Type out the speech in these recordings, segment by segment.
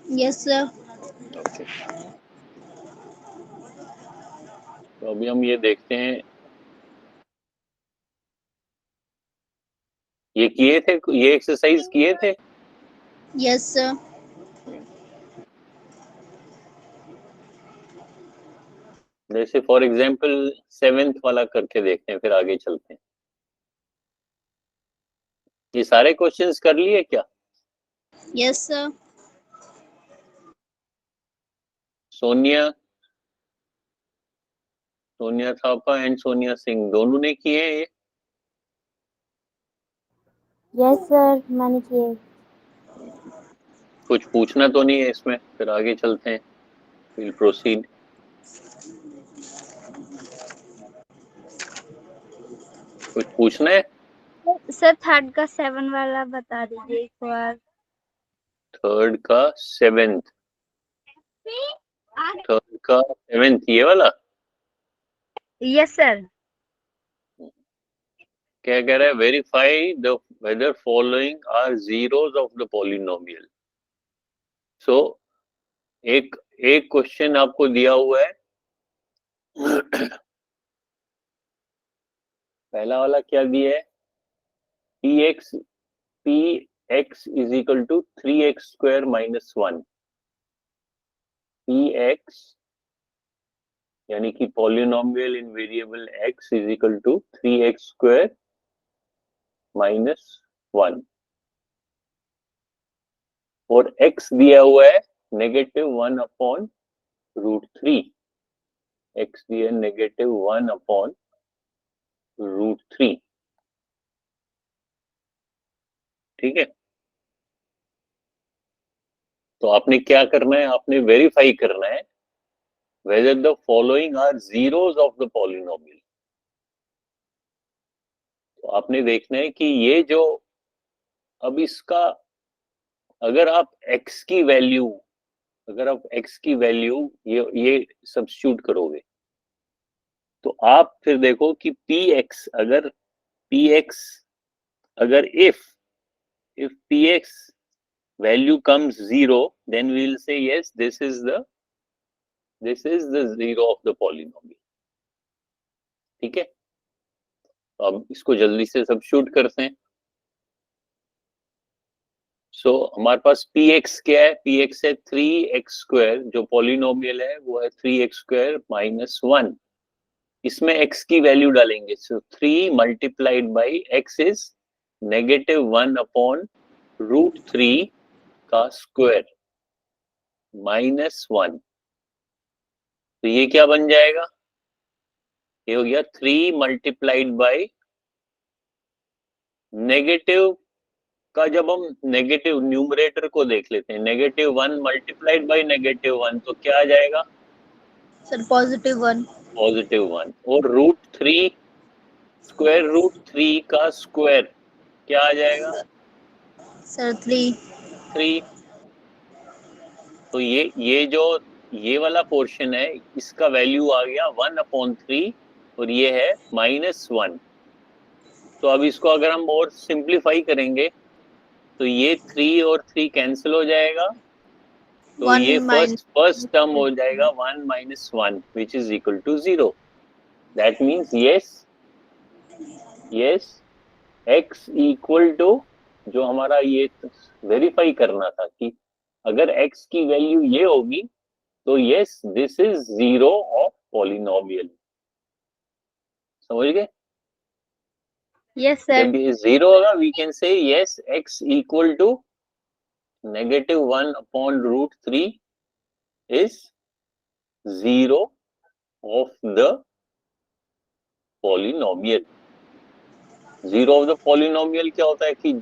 Yes, sir. Okay, तो अभी हम ये देखते हैं, ये किए थे, ये एक्सरसाइज किए थे। Yes, sir. जैसे फॉर एग्जांपल 7th वाला करके देखते हैं, फिर आगे चलते हैं। ये सारे क्वेश्चंस कर लिए क्या? Yes, sir. Sonia, Sonia Thapa and Sonia Singh दोनों ने किए हैं ये? यस सर, मैंने किए। कुछ पूछना तो नहीं है इसमें, फिर आगे चलते हैं, विल प्रोसीड। कुछ पूछना है? सर थर्ड का 7 वाला बता दीजिए एक बार। थर्ड का 7th, थर्ड का 7th ये वाला यस सर। क्या कह रहा है? Verify the whether following are zeros of the polynomial. So एक एक क्वेश्चन आपको दिया हुआ है। पहला वाला क्या दिया है? px is equal to 3x square minus 1। px यानी कि polynomial in variable x is equal to 3x square minus 1, और x दिया हुआ है -1/√3। x दिया -1/√3। ठीक है, तो आपने क्या करना है? आपने वेरीफाई करना है whether the following are zeros of the polynomial। तो आपने देखना है कि ये जो, अब इसका अगर आप x की वैल्यू, अगर आप x की वैल्यू ये सब्स्टिट्यूट करोगे, तो आप फिर देखो कि px अगर px अगर if px value comes 0, then we will say yes, this is the zero of the polynomial। ठीक है, तो अब इसको जल्दी से सब्स्टिट्यूट करते हैं। सो हमारे पास px क्या है? px है 3x स्क्वायर, जो पॉलिनोमियल है वो है 3x स्क्वायर माइनस 1। इसमें x की वैल्यू डालेंगे, सो 3 मल्टीप्लाइड बाई x इज -1/√3 का स्क्वायर माइनस 1। तो ये क्या बन जाएगा? ये हो गया 3 मल्टीप्लाइड बाई नेगेटिव का, जब हम नेगेटिव न्यूमरेटर को देख लेते हैं, -1 मल्टीप्लाइड बाई -1, तो क्या आ जाएगा? Sir, +1. +1। और √3, √3 का स्क्वायर क्या आ जाएगा? Sir, 3. 3। तो ये जो ये वाला पोर्शन है, इसका वैल्यू आ गया 1/3, और ये है -1। तो अब इसको अगर हम और सिंप्लीफाई करेंगे, तो ये 3 और 3 कैंसिल हो जाएगा, तो 1 ये minus. फर्स्ट टर्म हो जाएगा 1 - 1 which is equal to 0। That means yes x equal to, जो हमारा ये वेरीफाई करना था कि अगर x की वैल्यू ये होगी, तो yes this is zero of polynomial. समझ गए? Yes sir. जब ये जीरो होगा, we can say yes x equal to -1/√3 is zero of the polynomial. Zero of the polynomial क्या होता है कि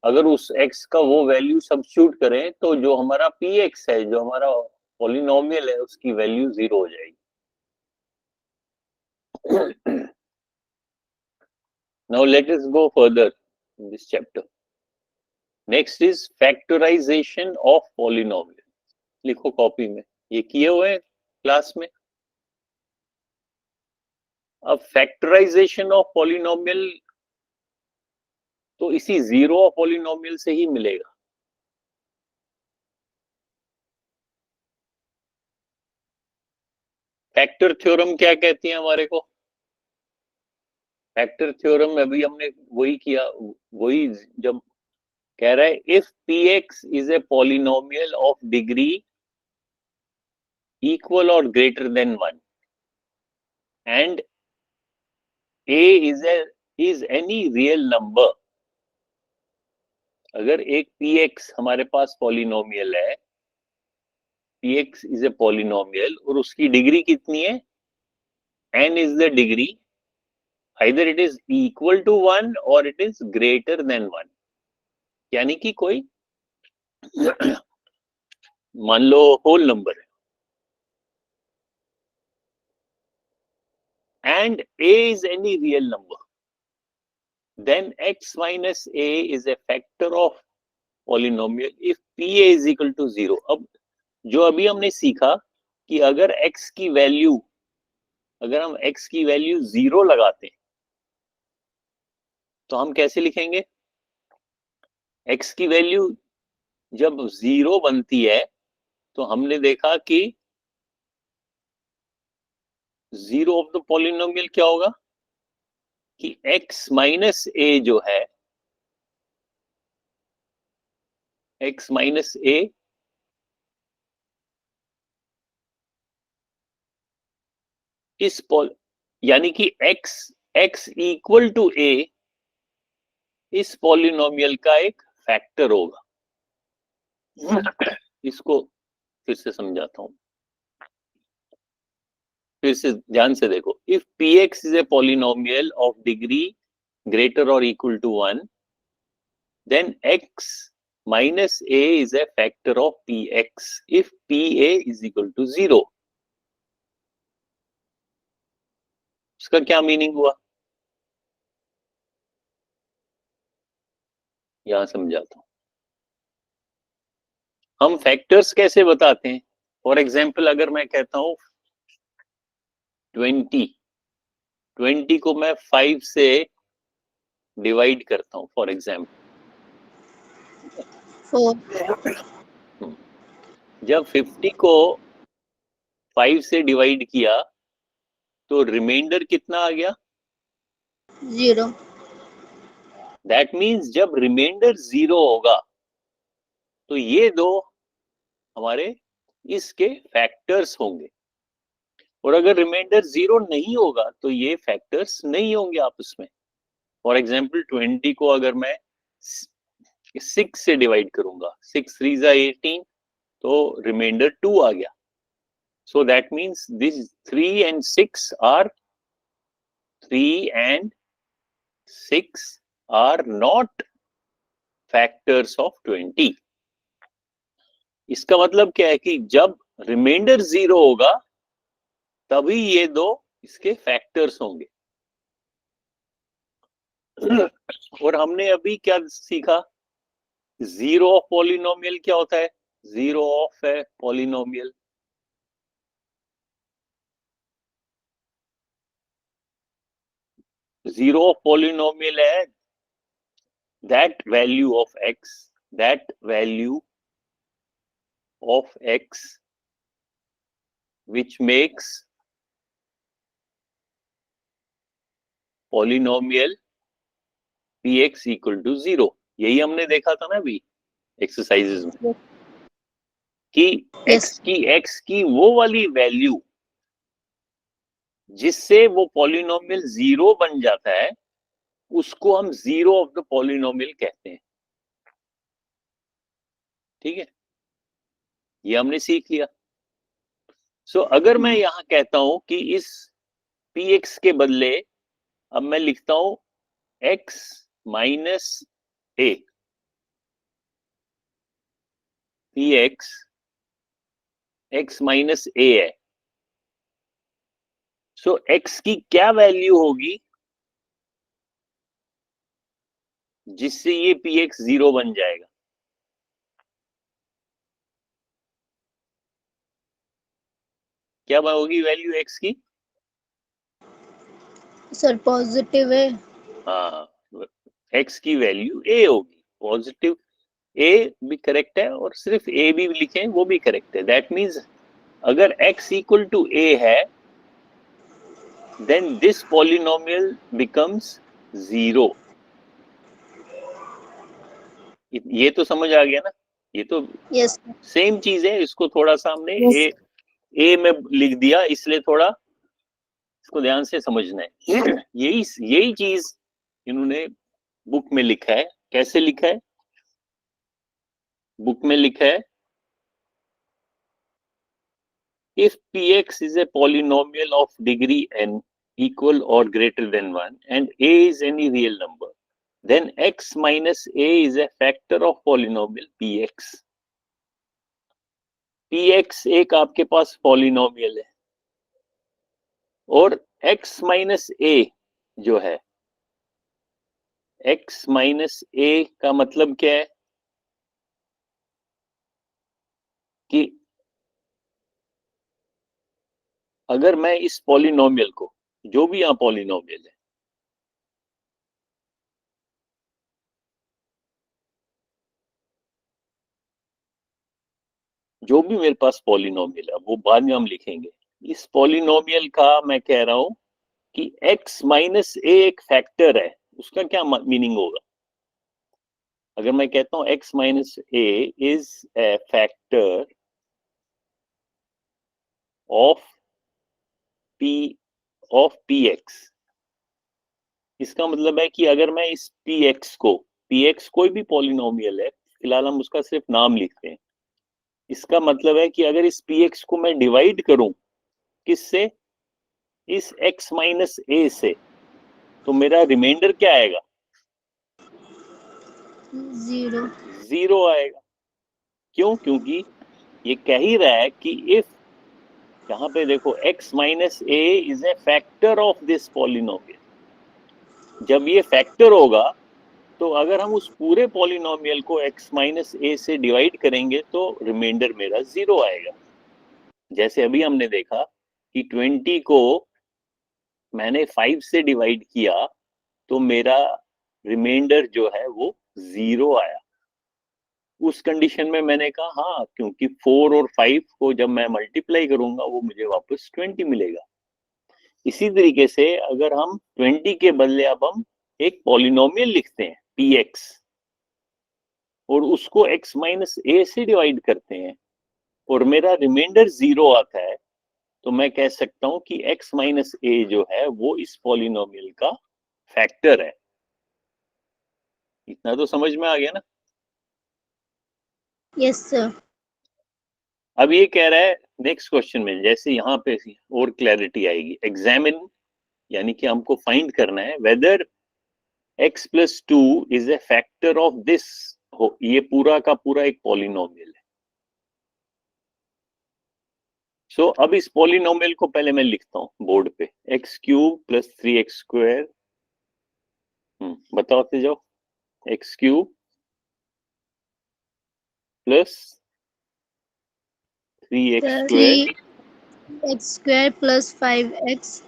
अगर उस x का वो वैल्यू सब्स्टिट्यूट करें, तो जो हमारा px है, जो हमारा पॉलिनोमियल है, उसकी वैल्यू 0 हो जाएगी। Now let us go further in this chapter. Next is factorization of polynomial। लिखो कॉपी में, ये किए हुए हैं क्लास में। अब फैक्टराइजेशन ऑफ पॉलिनोमियल तो इसी जीरो ऑफ पॉलिनोमियल से ही मिलेगा। फैक्टर थ्योरम क्या कहती है हमारे को? फैक्टर थ्योरम में अभी हमने वही किया, वही जब कह रहा है if px is a polynomial of degree equal और greater than 1 and a is any real number, अगर एक px हमारे पास पॉलिनोमियल है, px इज ए पॉलिनोमियल और उसकी डिग्री कितनी है? n is the degree, either it is equal to 1 or it is greater than 1, यानी कि कोई मान लो होल नंबर है and a is any real number, then x minus a is a factor of polynomial if pa is equal to 0. अब जो अभी हमने सीखा कि अगर x की वैल्यू, अगर हम x की वैल्यू 0 लगाते हैं तो हम कैसे लिखेंगे? x की वैल्यू जब 0 बनती है तो हमने देखा कि 0 ऑफ द पॉलिनोमियल क्या होगा कि x माइनस a जो है, x माइनस a इस यानी कि x इक्वल टू a इस पॉलिनोमियल का एक फैक्टर होगा। इसको फिर से समझाता हूं, फिर से ध्यान से देखो। If px is a polynomial of degree greater और equal to 1 then x minus a is a factor of px if pa is equal to 0. इसका क्या मीनिंग हुआ, यहां समझाता हूं। हम फैक्टर्स कैसे बताते हैं? फॉर एग्जाम्पल अगर मैं कहता हूं 20 को मैं 5 से डिवाइड करता हूं फॉर एग्जाम्पल, 4, जब 50 को 5 से डिवाइड किया तो रिमाइंडर कितना आ गया? 0. दैट मीन्स जब रिमाइंडर 0 होगा तो ये दो हमारे इसके फैक्टर्स होंगे, और अगर रिमाइंडर 0 नहीं होगा तो ये फैक्टर्स नहीं होंगे आपस में। फॉर एग्जाम्पल 20 को अगर मैं 6 से डिवाइड करूंगा, 6 3 जा 18, तो रिमाइंडर 2 आ गया। So that means this 3 and 6 are 3 and 6 are not factors of 20। इसका मतलब क्या है कि जब रिमाइंडर 0 होगा तभी ये दो इसके फैक्टर्स होंगे। और हमने अभी क्या सीखा? जीरो ऑफ पॉलिनोमियल क्या होता है? जीरो ऑफ है पॉलिनोमियल, जीरो ऑफ पॉलिनोमियल है that value of x, that value of x which makes polynomial px equal to 0। यही हमने देखा था ना अभी एक्सरसाइजेस में कि x की वो वाली वैल्यू जिससे वो पॉलिनोमियल 0 बन जाता है उसको हम जीरो ऑफ द पॉलिनोमियल कहते हैं। ठीक है, ये हमने सीख लिया। सो अगर मैं यहां कहता हूं कि इस px के बदले अब मैं लिखता हूं x minus a, px x minus a है, सो x की क्या वैल्यू होगी जिससे ये px 0 बन जाएगा? क्या होगी वैल्यू x की? सर पॉजिटिव है। हाँ, x की वैल्यू a होगी, पॉजिटिव। a भी करेक्ट है और सिर्फ a भी लिखें वो भी करेक्ट है। दैट मीन्स अगर x इक्वल टू a है then this polynomial becomes 0. ये तो समझ आ गया ना? ये तो Yes. सेम चीज है, इसको थोड़ा सा हमने Yes. ए में लिख दिया, इसलिए थोड़ा इसको ध्यान से समझना है। यही चीज इन्होंने बुक में लिखा है। कैसे लिखा है? बुक में लिखा है, if px is a polynomial of degree n equal or greater than 1 and a is any real number, then x minus a is a factor of polynomial px. px एक आपके पास पॉलिनोमियल है और x minus a जो है, x minus a का मतलब क्या है कि अगर मैं इस पॉलिनोमियल को, जो भी यहां पॉलिनोमियल है, जो भी मेरे पास पॉलिनोमियल है, वो बाद में हम लिखेंगे, इस पॉलिनोमियल का मैं कह रहा हूं कि x माइनस ए एक फैक्टर है, उसका क्या मीनिंग होगा? अगर मैं कहता हूं x minus A is a factor of px, इसका मतलब है कि अगर मैं इस px कोई भी पॉलिनोमियल है, फिलहाल हम उसका सिर्फ नाम लिखते हैं, इसका मतलब है कि अगर इस px को मैं डिवाइड करूं किससे? इस x माइनस ए से, तो मेरा रिमाइंडर क्या आएगा? 0. 0 आएगा। क्यों? क्योंकि ये कह ही रहा है कि इफ, यहाँ पे देखो, x minus A is a factor of this polynomial, जब ये फैक्टर होगा तो अगर हम उस पूरे पॉलिनोमियल को x माइनस ए से डिवाइड करेंगे तो रिमाइंडर मेरा 0 आएगा। जैसे अभी हमने देखा कि 20 को मैंने 5 से डिवाइड किया तो मेरा रिमाइंडर जो है वो 0 आया। उस कंडीशन में मैंने कहा हाँ, क्योंकि 4 और 5 को जब मैं मल्टीप्लाई करूंगा वो मुझे वापस 20 मिलेगा। इसी तरीके से अगर हम 20 के बदले अब हम एक पॉलिनोमियल लिखते हैं px और उसको x माइनस ए से डिवाइड करते हैं और मेरा रिमाइंडर 0 आता है, तो मैं कह सकता हूं कि x माइनस ए जो है वो इस पॉलिनोमियल का फैक्टर है। इतना तो समझ में आ गया ना? Yes, sir. अब ये कह रहा है नेक्स्ट क्वेश्चन में, जैसे यहाँ पे और क्लैरिटी आएगी, एग्जामिन, यानी कि हमको फाइंड करना है whether x plus 2 is a factor of this, ये पूरा का पूरा एक पॉलिनोमियल है। सो अब इस पॉलिनोमियल को पहले मैं लिखता हूं बोर्ड पे, x cube plus 3x square, बताते जाओ, x cube plus 3x square 3x square plus 5x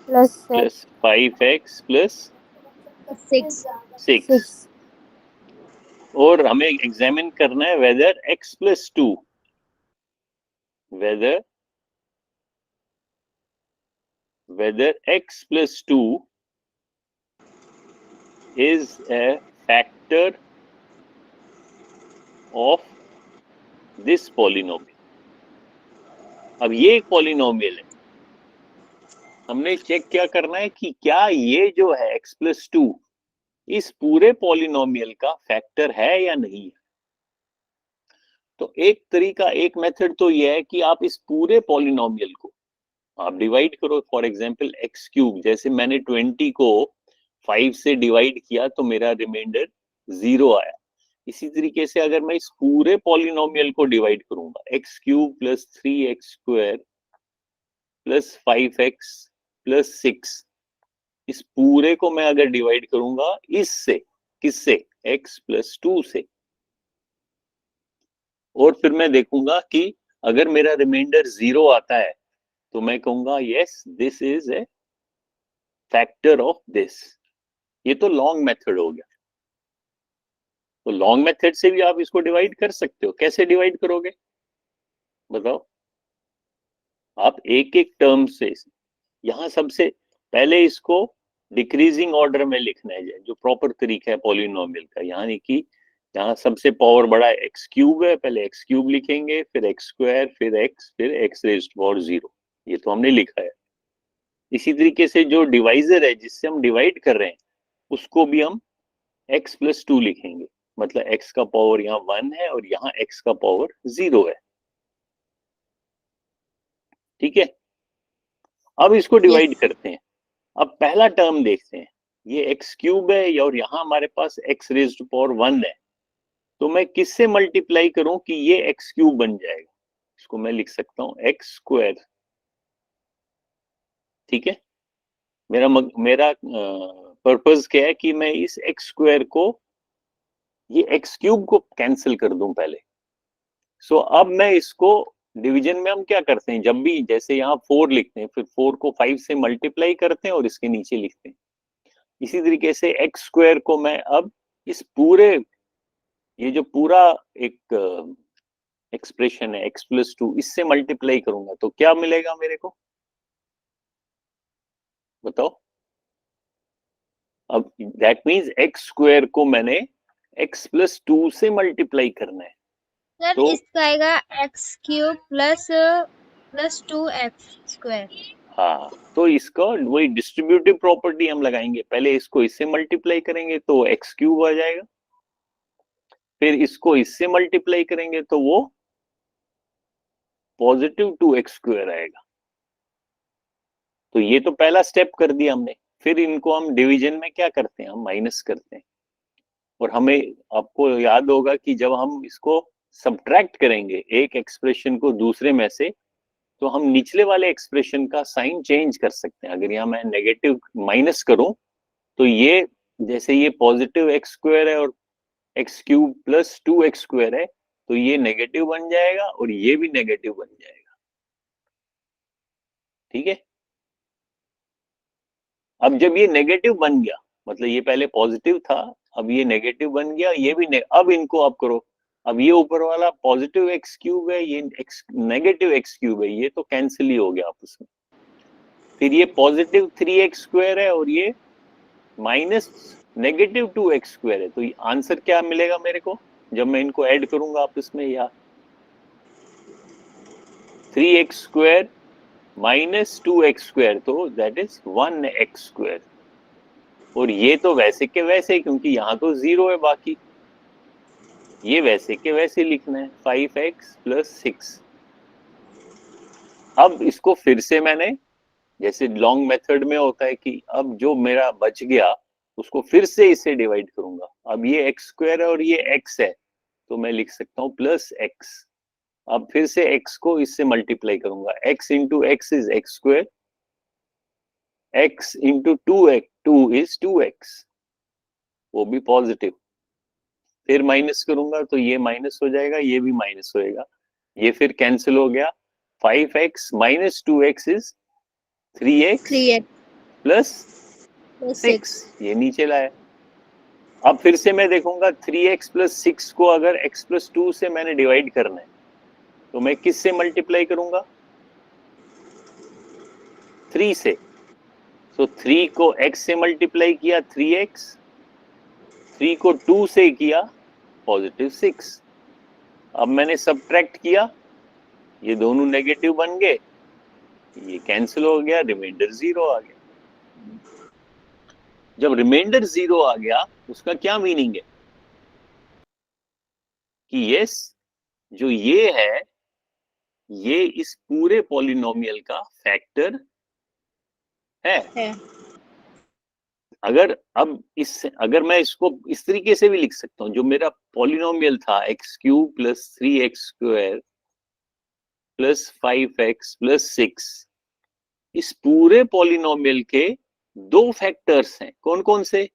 plus plus 5x plus 6. 6, और हमें एग्जामिन करना है whether x plus 2, whether x plus 2 is a factor of this polynomial. अब ये एक polynomial है, हमने चेक क्या करना है कि क्या ये जो है x प्लस 2 इस पूरे पॉलिनोमियल का फैक्टर है या नहीं है। तो एक तरीका, एक मेथड तो ये है कि आप इस पूरे पॉलिनोमियल को आप डिवाइड करो, फॉर एग्जांपल x क्यूब, जैसे मैंने 20 को 5 से डिवाइड किया तो मेरा रिमाइंडर 0 आया। इसी तरीके से अगर मैं इस पूरे पॉलिनोमियल को डिवाइड करूंगा, x cube plus 3x square plus 5x plus 6, इस पूरे को मैं अगर डिवाइड करूंगा इससे, किससे? x प्लस 2 से, और फिर मैं देखूंगा कि अगर मेरा रिमाइंडर 0 आता है तो मैं कहूंगा yes this is a factor of this. ये तो लॉन्ग मेथड हो गया। तो लॉन्ग मेथड से भी आप इसको डिवाइड कर सकते हो। कैसे डिवाइड करोगे बताओ? आप एक एक टर्म से यहाँ सबसे पहले इसको डिक्रीजिंग ऑर्डर में लिखना है, जो प्रॉपर तरीका है पॉलिनोमियल का, यानी कि यहाँ सबसे पावर बड़ा एक्स क्यूब है, पहले एक्स क्यूब लिखेंगे, फिर एक्स स्क्वायर, फिर एक्स रेज्ड टू पावर 0। ये तो हमने लिखा है। इसी तरीके से जो डिवाइजर है जिससे हम डिवाइड कर रहे हैं उसको भी हम x प्लस 2 लिखेंगे, मतलब x का पावर यहाँ 1 है और यहाँ x का पावर 0 है। ठीक है, अब इसको डिवाइड Yes. करते हैं। अब पहला टर्म देखते हैं, ये एक्स क्यूब है और यहाँ हमारे पास एक्स रेज्ड टू पावर 1 है, तो मैं किससे मल्टीप्लाई करूं कि ये एक्स क्यूब बन जाएगा? इसको मैं लिख सकता हूं एक्स स्क्वायर। ठीक है, मेरा पर्पस क्या है कि मैं इस एक्स स्क्वायर को, ये एक्स क्यूब को कैंसिल कर दूं पहले। सो अब मैं इसको डिवीजन में हम क्या करते हैं, जब भी जैसे यहाँ 4 लिखते हैं, फिर 4 को 5 से मल्टीप्लाई करते हैं और इसके नीचे लिखते हैं। इसी तरीके से एक्स स्क्वायर को मैं अब इस पूरे, ये जो पूरा एक एक्सप्रेशन है x प्लस 2, इससे मल्टीप्लाई करूंगा तो क्या मिलेगा मेरे को, बताओ? अब दैट मीन्स एक्स स्क्वायर को मैंने x प्लस 2 से मल्टीप्लाई करना है। सर तो इसका आएगा एक्स क्यूब प्लस 2x² हाँ, तो इसका वही डिस्ट्रीब्यूटिव प्रॉपर्टी हम लगाएंगे, पहले इसको इससे मल्टीप्लाई करेंगे तो एक्स क्यूब आ जाएगा, फिर इसको इससे मल्टीप्लाई करेंगे तो वो पॉजिटिव 2x स्क्वायर आएगा। तो ये तो पहला स्टेप कर दिया हमने। फिर इनको हम डिवीजन में क्या करते हैं, हम माइनस करते हैं। और हमें, आपको याद होगा कि जब हम इसको सब्ट्रैक्ट करेंगे एक एक्सप्रेशन को दूसरे में से, तो हम निचले वाले एक्सप्रेशन का साइन चेंज कर सकते हैं। अगर यहाँ मैं नेगेटिव माइनस करूं तो ये, जैसे ये पॉजिटिव एक्स स्क्वायर है और x cube plus 2x square है, तो ये नेगेटिव बन जाएगा और ये भी नेगेटिव बन जाएगा। ठीक है, अब जब ये नेगेटिव बन गया, मतलब ये पहले पॉजिटिव था, अब ये नेगेटिव बन गया, ये भी अब इनको आप करो। अब ये ऊपर वाला पॉजिटिव एक्स क्यूब है, ये नेगेटिव एक्स क्यूब है, ये तो कैंसिल ही हो गया आपस में। फिर ये पॉजिटिव 3x स्क्वायर है और ये माइनस नेगेटिव 2x स्क्वायर है, तो ये आंसर क्या मिलेगा मेरे को जब मैं इनको ऐड करूंगा आपस में? या 3x square minus 2x square, तो दैट इज 1x स्क्वायर। और ये तो वैसे के वैसे, क्योंकि यहाँ तो 0 है, बाकी ये वैसे के वैसे लिखना है 5x प्लस 6। अब इसको फिर से मैंने, जैसे लॉन्ग मेथड में होता है कि अब जो मेरा बच गया उसको फिर से इससे डिवाइड करूंगा। अब ये एक्स स्क्वायर है और ये एक्स है, तो मैं लिख सकता हूँ प्लस एक्स। अब फिर से x को इससे मल्टीप्लाई करूंगा, x into x is x square, x into 2 is 2x, वो भी पॉजिटिव। फिर माइनस करूंगा तो ये माइनस हो जाएगा, ये भी माइनस होएगा, ये फिर कैंसिल हो गया। 5x minus 2x is 3x 3x plus plus 6, 6. ये नीचे लाया। अब फिर से मैं देखूंगा 3x प्लस 6 को अगर x प्लस 2 से मैंने डिवाइड करना है तो मैं किस से मल्टीप्लाई करूंगा? 3 से। तो 3 को x से मल्टीप्लाई किया 3x, 3 को 2 से किया पॉजिटिव 6। अब मैंने सब्ट्रैक्ट किया, ये दोनों नेगेटिव बन गए, ये कैंसिल हो गया, रिमाइंडर 0 आ गया। जब रिमाइंडर 0 आ गया उसका क्या मीनिंग है कि यस, जो ये है ये इस पूरे पॉलिनोमियल का फैक्टर है। अगर मैं इसको इस तरीके से भी लिख सकता हूं, जो मेरा पॉलिनोमियल था x cube plus 3x square plus 5x plus 6, इस पूरे पॉलिनोमियल के 2 फैक्टर्स हैं। कौन कौन से?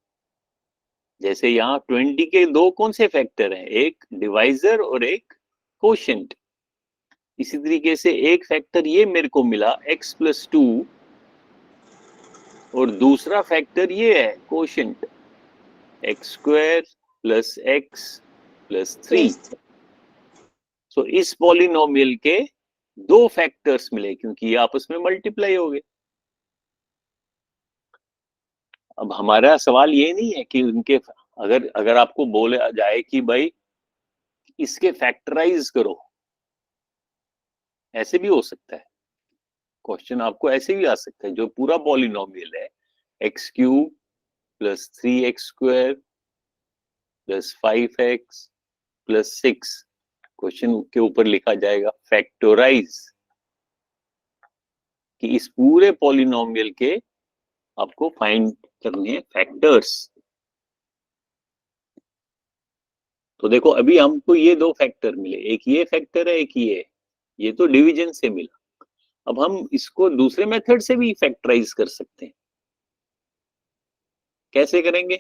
जैसे यहाँ 20 के 2 कौन से फैक्टर हैं? एक डिवाइजर और एक कोशेंट। इसी तरीके से एक फैक्टर ये मेरे को मिला x प्लस 2, और दूसरा फैक्टर ये है quotient x square plus x plus 3। सो इस पॉलिनोमियल के 2 फैक्टर्स मिले क्योंकि ये आपस में मल्टीप्लाई हो गए। अब हमारा सवाल ये नहीं है कि उनके, अगर आपको बोला जाए कि भाई इसके फैक्टराइज करो, ऐसे भी हो सकता है क्वेश्चन, आपको ऐसे भी आ सकता है। जो पूरा पॉलिनोमियल है x cube plus 3x square plus 5x plus 6, question के ऊपर लिखा जाएगा फैक्टोराइज, कि इस पूरे पॉलिनोमियल के आपको फाइंड करने हैं फैक्टर्स। तो देखो अभी हमको ये दो फैक्टर मिले, एक ये फैक्टर है एक ये तो डिवीजन से मिला। अब हम इसको दूसरे मेथड से भी फैक्टराइज कर सकते हैं। कैसे करेंगे?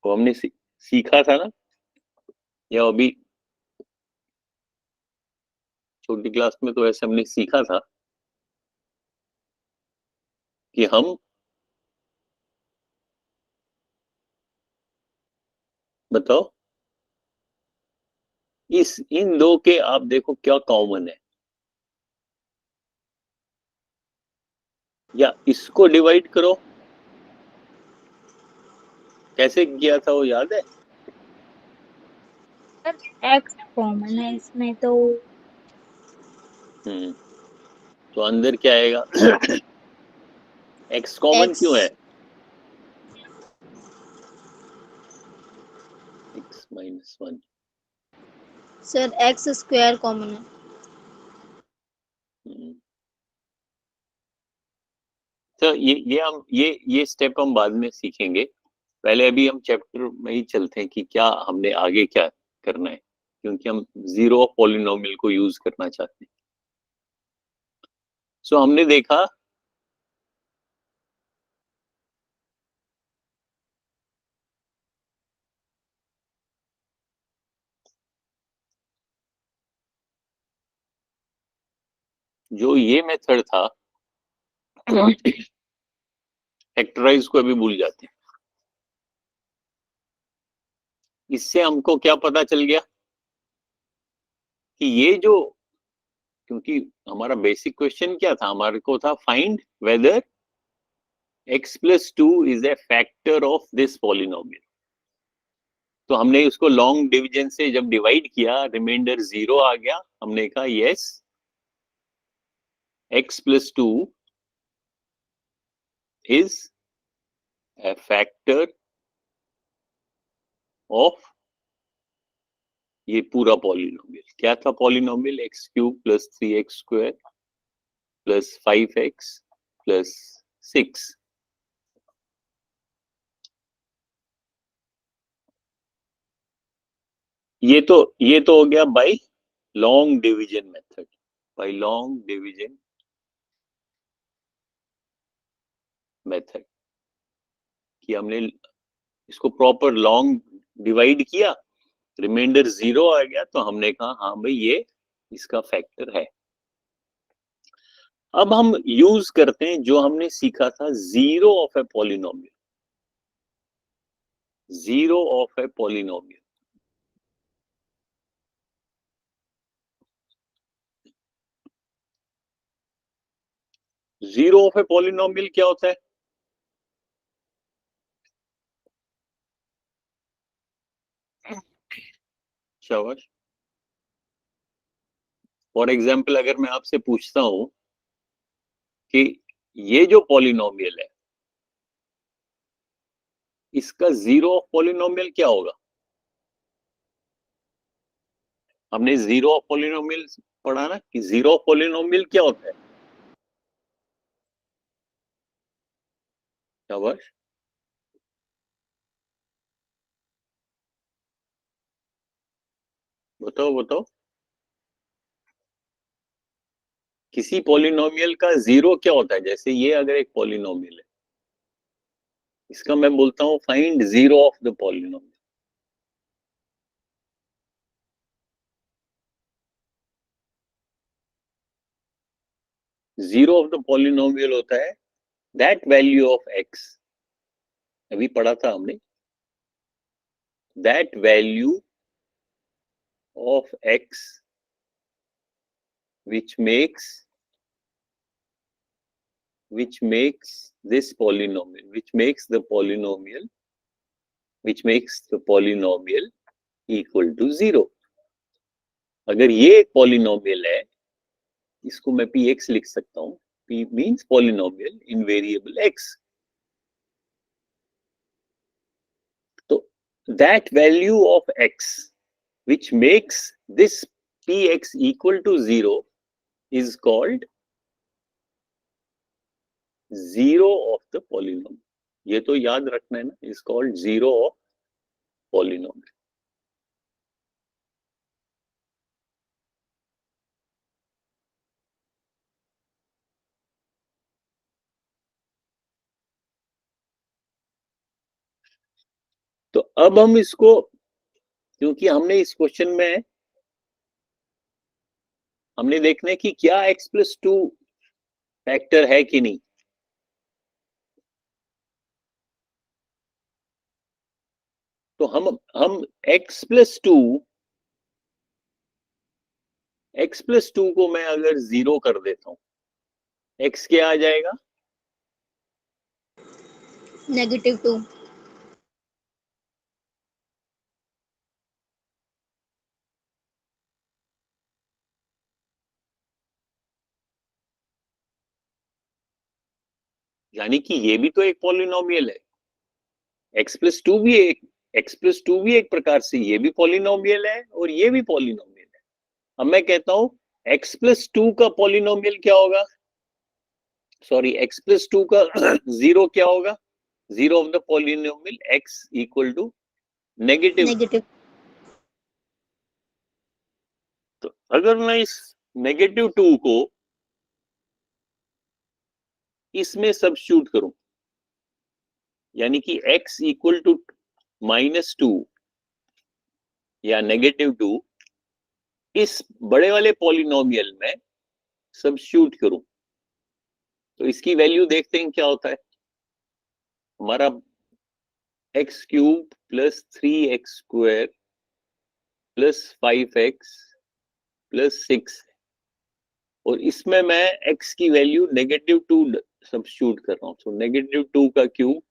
वो हमने सीखा था ना, या अभी छोटी क्लास में तो ऐसे हमने सीखा था कि हम, बताओ, इन दो के आप देखो क्या कॉमन है, या इसको डिवाइड करो। कैसे किया था वो याद है? सर एक्स कॉमन है इसमें तो। तो अंदर क्या आएगा? एक्स कॉमन X क्यों है? X minus 1। Sir x square common है। तो ये स्टेप हम बाद में सीखेंगे। पहले अभी हम चैप्टर में ही चलते हैं कि क्या हमने आगे क्या करना है, क्योंकि हम जीरो ऑफ पॉलिनोमियल को यूज करना चाहते हैं। सो हमने देखा जो ये मेथड था फैक्टराइज को अभी भूल जाते हैं। इससे हमको क्या पता चल गया कि ये जो, क्योंकि हमारा बेसिक क्वेश्चन क्या था, हमारे को था find weather x plus 2 is a factor of this polynomial. तो हमने उसको लॉन्ग डिवीजन से जब डिवाइड किया, रिमाइंडर 0 आ गया, हमने कहा yes x plus 2 is a factor of ये पूरा पॉलिनोमियल। क्या था polynomial? X cube plus 3x square plus 5x plus 6। ये तो हो गया by long division method, by long division method, कि हमने इसको प्रॉपर लॉन्ग डिवाइड किया, रिमाइंडर 0 आ गया, तो हमने कहा हाँ भाई ये इसका फैक्टर है। अब हम यूज करते हैं जो हमने सीखा था, zero of a polynomial. Zero of a polynomial, zero of a polynomial क्या होता है? शाबाश। फॉर एग्जाम्पल अगर मैं आपसे पूछता हूं कि ये जो पॉलिनोमियल है इसका जीरो ऑफ पॉलिनोमियल क्या होगा? हमने जीरो ऑफ पॉलिनोमियल पढ़ा ना, कि जीरो ऑफ पॉलिनोमियल क्या होता है? शाबाश, बताओ बताओ। किसी पॉलिनोमियल का जीरो क्या होता है? जैसे ये अगर एक पॉलिनोमियल है, इसका मैं बोलता हूं find zero of the polynomial. Zero of the polynomial होता है दैट वैल्यू ऑफ एक्स, अभी पढ़ा था हमने, that value of x which makes which makes this polynomial, which makes the polynomial equal to 0. अगर ये एक पॉलिनोमियल है, इसको मैं px लिख सकता हूं. p means polynomial in variable x. तो that value of x which makes this px equal to 0 is called zero of the polynomial. ये तो याद रखना है ना, is called zero of polynomial. तो अब हम इसको, क्योंकि हमने इस क्वेश्चन में हमने देखना है कि क्या x+2 फैक्टर है कि नहीं. तो हम x+2 को मैं अगर 0 कर देता हूं, x क्या आ जाएगा? -2. यानी कि ये भी तो एक पॉलिनोमियल है. x+2 भी एक प्रकार से ये भी पॉलिनोमियल है और ये भी पॉलिनोमियल है. अब मैं कहता हूं x+2 का पॉलिनोमियल क्या होगा? सॉरी, x+2 का 0 क्या होगा? 0 of the polynomial x equal to negative. तो अगर मैं इस -2 को इसमें सब्स्टिट्यूट करूं, यानी कि x इक्वल टू -2 या -2 इस बड़े वाले पॉलिनोमियल में सब्स्टिट्यूट करूं, तो इसकी वैल्यू देखते हैं क्या होता है. हमारा x³ + 3x² + 5x + 6, और इसमें मैं x की वैल्यू -2 सब्स्टिट्यूट कर रहा हूं. तो -2 का क्यूब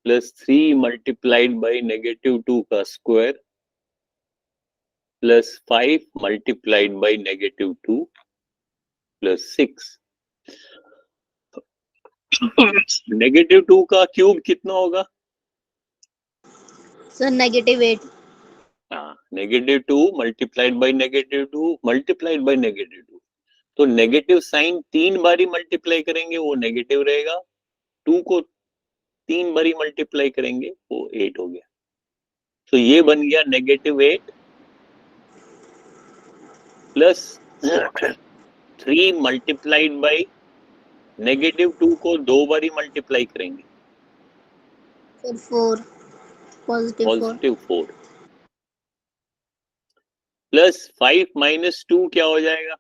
+ 3 मल्टीप्लाइड बाई -2 का स्क्वायर + 5 मल्टीप्लाइड बाई -2 + 6. -2 का क्यूब कितना होगा? सर -8. हाँ, -2 मल्टीप्लाइड बाई -2 मल्टीप्लाइड बाई -2. तो नेगेटिव साइन 3 बारी मल्टीप्लाई करेंगे वो नेगेटिव रहेगा, 2 को 3 बारी मल्टीप्लाई करेंगे वो 8 हो गया. तो ये बन गया -8 प्लस 3 मल्टीप्लाइड बाई -2 को 2 बारी मल्टीप्लाई करेंगे, सर 4 +4 4 प्लस 5 - 2 क्या हो जाएगा?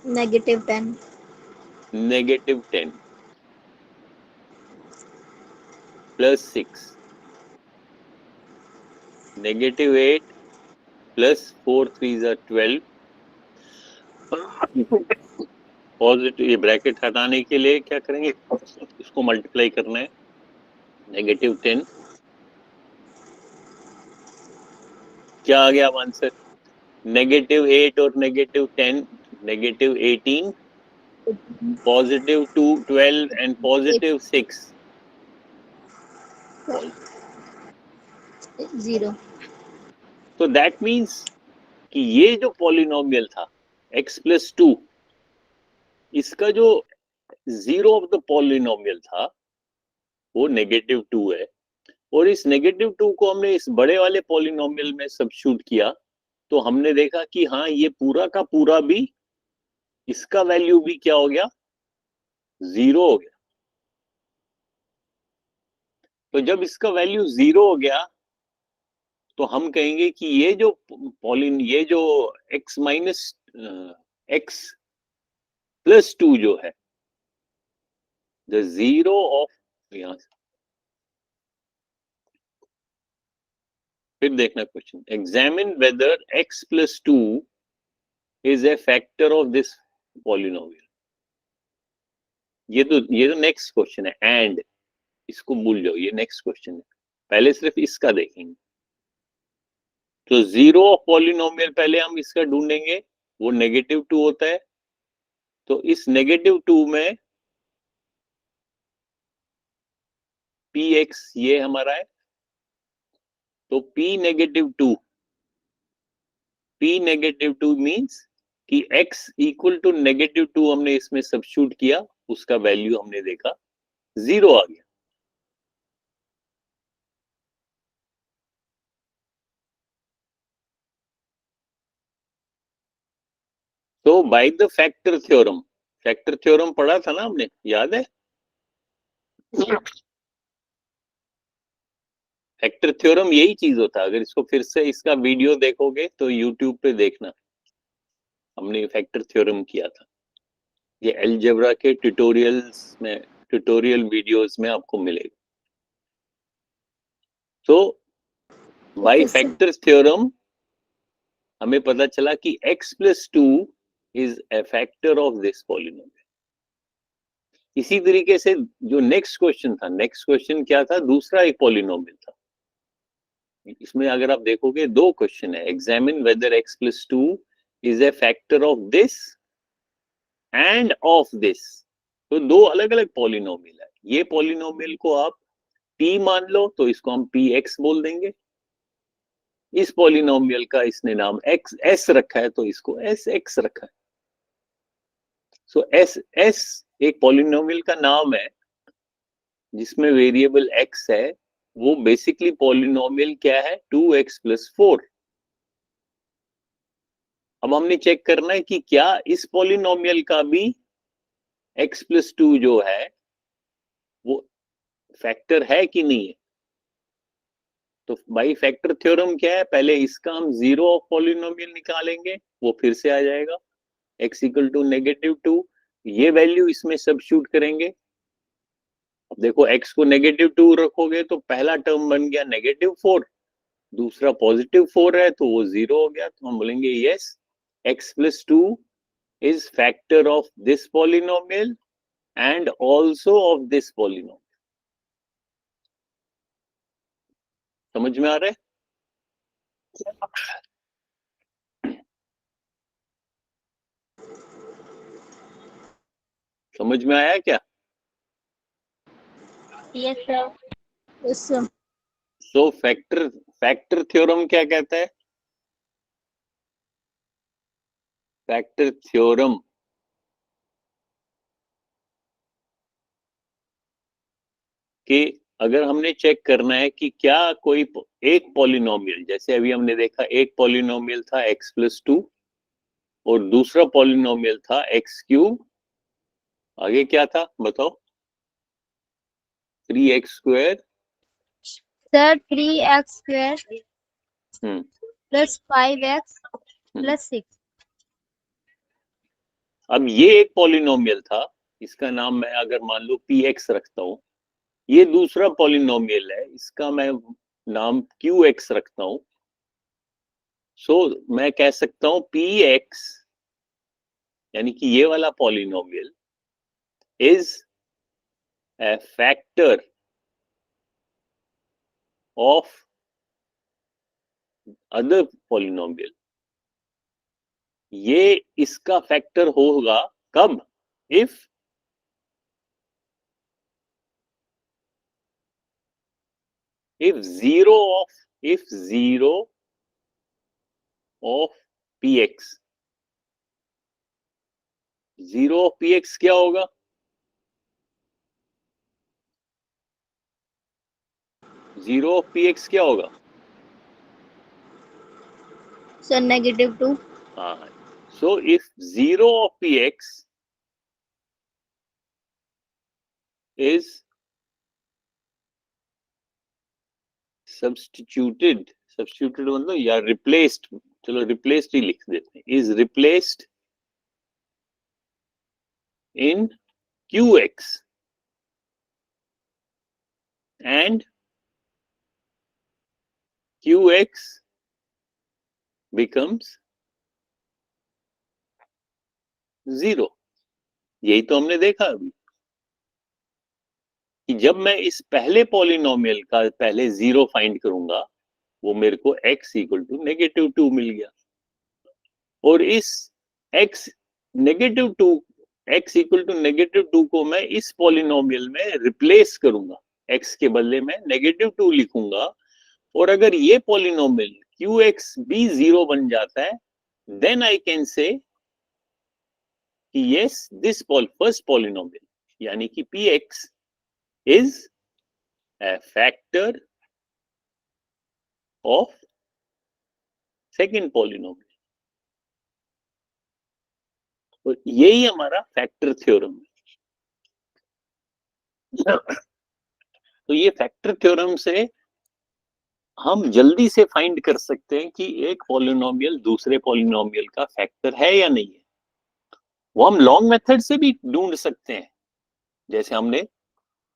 -10 -10 प्लस 6 -8 प्लस 4 3 = 12. पॉजिटिव, ये ब्रैकेट हटाने के लिए क्या करेंगे, इसको मल्टीप्लाई करना है. -10 क्या आ गया आंसर? -8 और -10 -18, +2 12 एंड +6 0. तो दैट मीन्स कि ये जो पॉलिनोमियल था x+2, इसका जो 0 ऑफ द पॉलिनोमियल था वो -2 है, और इस -2 को हमने इस बड़े वाले पॉलिनोमियल में सब्स्टिट्यूट किया, तो हमने देखा कि हाँ, ये पूरा का पूरा भी, इसका वैल्यू भी क्या हो गया? 0 हो गया. तो जब इसका वैल्यू 0 हो गया, तो हम कहेंगे कि ये जो x+2 जो है, द 0 ऑफ, यहां फिर देखना question, examine whether x+2 is a factor of this polynomial. ये तो नेक्स्ट क्वेश्चन है, एंड इसको भूल जाओ, ये नेक्स्ट क्वेश्चन है, पहले सिर्फ इसका देखेंगे। तो जीरो ऑफ पॉलिनोमियल पहले हम इसका ढूंढेंगे, वो -2 होता है। तो इस -2 में px ये हमारा है, तो p -2 मीन्स कि x इक्वल टू -2 हमने इसमें सब्स्टिट्यूट किया, उसका वैल्यू हमने देखा 0 आ गया। तो बाय द फैक्टर थ्योरम पढ़ा था ना हमने, याद है? फैक्टर थ्योरम यही चीज होता है। अगर इसको फिर से इसका वीडियो देखोगे तो यूट्यूब पे देखना, हमने फैक्टर थ्योरम किया था। ये अलजेब्रा के ट्यूटोरियल वीडियोस में आपको मिलेगा। तो बाय फैक्टर थ्योरम हमें पता चला कि x + 2 is a factor of this polynomial. इसी तरीके से जो नेक्स्ट क्वेश्चन क्या था? दूसरा एक पॉलिनोमियल था। इसमें अगर आप देखोगे दो क्वेश्चन है, examine whether x + 2 is a factor of this and of this. तो दो अलग अलग पॉलिनोमियल है। ये पॉलिनोमियल को आप p मान लो तो इसको हम px बोल देंगे। इस पॉलिनोमियल का इसने नाम x s रखा है तो इसको sx रखा है। सो s एक पॉलिनोमियल का नाम है जिसमें वेरिएबल x है। वो बेसिकली पॉलिनोमियल क्या है? 2x + 4। अब हमने चेक करना है कि क्या इस पॉलिनोमियल का भी x + 2 जो है वो फैक्टर है कि नहीं है। तो बाई फैक्टर थ्योरम क्या है? पहले इसका हम जीरो ऑफ पॉलिनोमियल निकालेंगे, वो फिर से आ जाएगा x = -2। ये वैल्यू इसमें सब्स्टिट्यूट करेंगे। अब देखो x को -2 रखोगे तो पहला टर्म बन गया -4, दूसरा +4 है तो वो 0 हो गया। तो हम बोलेंगे yes, x + 2 is factor of this polynomial and also of this polynomial। समझ में आ रहा है? समझ में आया क्या? Yes sir. Yes sir. So factor theorem क्या कहता है? फैक्टर थ्योरम कि अगर हमने चेक करना है कि क्या कोई एक पॉलिनोमियल, जैसे अभी हमने देखा एक पॉलिनोमियल था x + 2 और दूसरा पॉलिनोमियल था x3, आगे क्या था बताओ? 3x² sir 3x² + 5x + 6। अब ये एक पॉलिनोमियल था, इसका नाम मैं अगर मान लो px रखता हूं। ये दूसरा पॉलिनोमियल है, इसका मैं नाम qx रखता हूं। सो मैं कह सकता हूं px यानी कि ये वाला polynomial is a factor of other polynomial. ये इसका फैक्टर होगा कब? If zero of px। Zero of px क्या होगा? जीरो ऑफ px क्या होगा? सर -2। हाँ, so if zero of px is substituted मतलब या replaced, चलो replaced ही लिख देते हैं, is replaced in qx and qx becomes 0। यही तो हमने देखा अभी। कि जब मैं इस पहले पॉलिनोमियल का पहले 0 फाइंड करूंगा, वो मेरे को x इक्वल टू -2 मिल गया, और इस x इक्वल टू -2 को मैं इस पॉलिनोमियल में रिप्लेस करूंगा, x के बदले में -2 लिखूंगा, और अगर ये पॉलिनोमियल qx भी 0 बन जाता है, देन आई कैन से कि yes this first polynomial यानी कि px is a factor of second polynomial। तो यही हमारा फैक्टर थ्योरम है। तो ये फैक्टर थ्योरम से हम जल्दी से फाइंड कर सकते हैं कि एक पॉलिनोमियल दूसरे पॉलिनोमियल का फैक्टर है या नहीं है। वो हम लॉन्ग मेथड से भी ढूंढ सकते हैं, जैसे हमने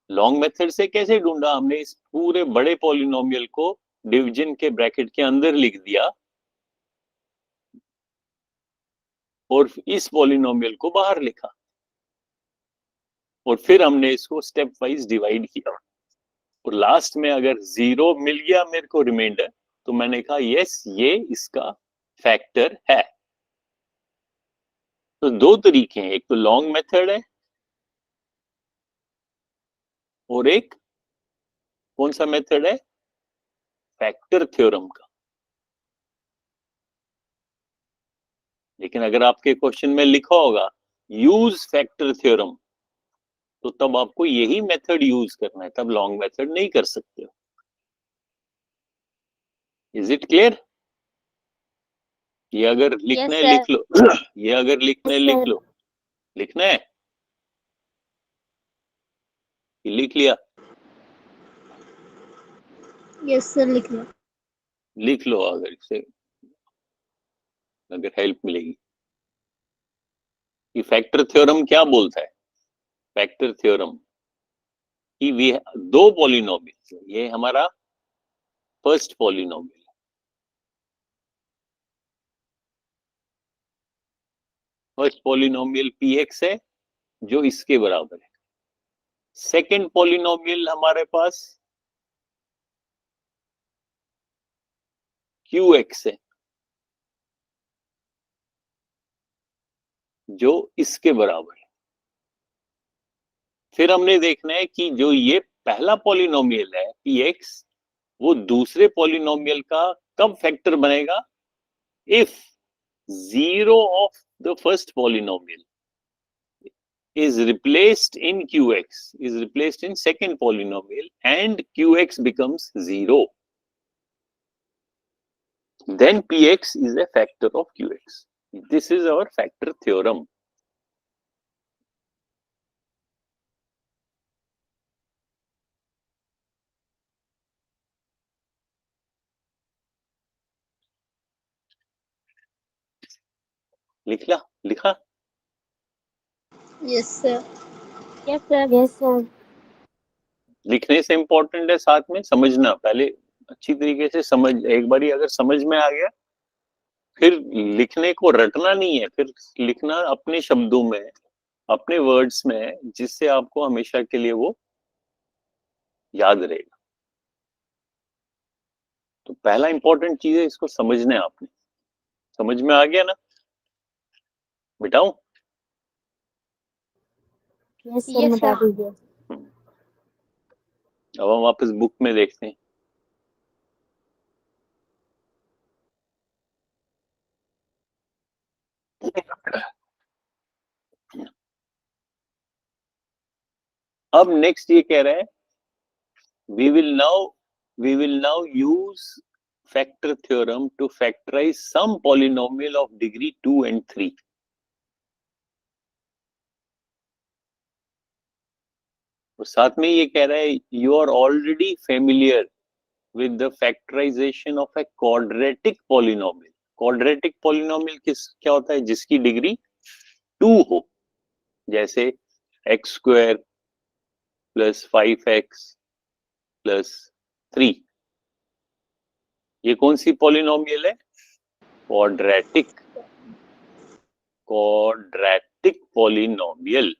लॉन्ग मेथड से कैसे ढूंढा, हमने इस पूरे बड़े पॉलिनोमियल को डिवीजन के ब्रैकेट के अंदर लिख दिया और इस पॉलिनोमियल को बाहर लिखा, और फिर हमने इसको स्टेप वाइज डिवाइड किया, और लास्ट में अगर 0 मिल गया मेरे को रिमाइंडर, तो मैंने कहा यस ये इसका फैक्टर है। तो दो तरीके हैं, एक तो लॉन्ग मेथड है और एक कौन सा मेथड है, फैक्टर थ्योरम का। लेकिन अगर आपके क्वेश्चन में लिखा होगा यूज फैक्टर थ्योरम, तो तब आपको यही मेथड यूज करना है, तब लॉन्ग मेथड नहीं कर सकते हो। Is it clear? ये अगर लिखना है Yes, लिख लो। ये अगर लिखना है लिख लो। लिखना है कि लिख लिया? यस सर लिख लो। लिख लो अगर इससे अगर हेल्प मिलेगी। कि फैक्टर थ्योरम क्या बोलता है, फैक्टर थ्योरम कि वी दो पॉलिनोमियल, ये हमारा first polynomial, first polynomial px है जो इसके बराबर है। सेकंड पॉलिनोमियल हमारे पास qx है जो इसके बराबर है। फिर हमने देखना है कि जो ये पहला पॉलिनोमियल है px, वो दूसरे पॉलिनोमियल का कब फैक्टर बनेगा, if 0 of the first polynomial is replaced in qx, is replaced in second polynomial, and qx becomes 0, then px is a factor of qx. This is our factor theorem. लिखा? Yes sir. yes, sir. Yes, sir. लिखने से important है साथ में समझना, पहले अच्छी तरीके से समझ, एक बारी अगर समझ में आ गया फिर लिखने को रटना नहीं है, फिर लिखना अपने शब्दों में, अपने वर्ड्स में, जिससे आपको हमेशा के लिए वो याद रहेगा। तो पहला इंपॉर्टेंट चीज है, इसको समझना है आपने। समझ में आ गया ना? बिठाऊं? Yes, sir. बता दीजिए। अब हम वापस बुक में देखते हैं। अब नेक्स्ट ये कह रहा है we will now use factor theorem to factorize some polynomial of degree 2 and 3. और साथ में ये कह रहा है you are already familiar with the factorization of a quadratic polynomial. quadratic polynomial क्या होता है, जिसकी डिग्री 2 हो, जैसे x square plus 5x plus 3। ये कौन सी पॉलिनोमियल है, क्वाड्रेटिक पॉलिनोमियल।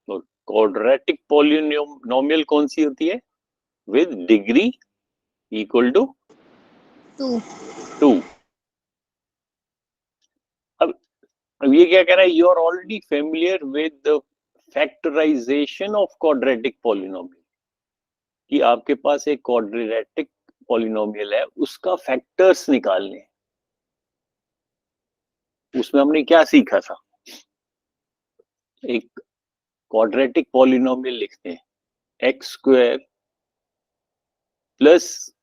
और क्वाड्रेटिक पॉलिनोमियल कौन सी होती है? With degree equal to 2. अब ये क्या कह रहा है? You are already familiar with the factorization of quadratic polynomial, कि आपके पास एक क्वाड्रेटिक पॉलिनोमियल है, उसका फैक्टर्स निकालने। उसमें हमने क्या सीखा था? एक क्वाड्रेटिक पॉलिनोमियल लिखते हैं, एक्स स्क्वायर प्लस,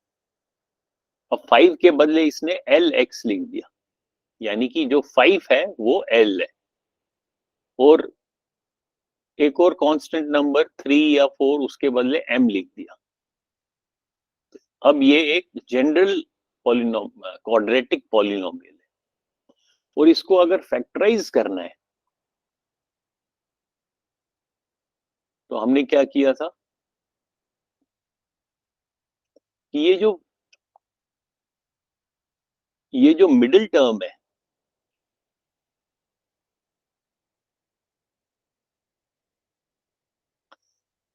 अब 5 के बदले इसने एल एक्स लिख दिया, यानी कि जो 5 है वो एल है, और एक और कांस्टेंट नंबर 3 या 4 उसके बदले एम लिख दिया। अब ये एक जनरल क्वाड्रेटिक पॉलिनोमियल है, और इसको अगर फैक्टराइज करना है तो हमने क्या किया था कि ये जो मिडिल टर्म है,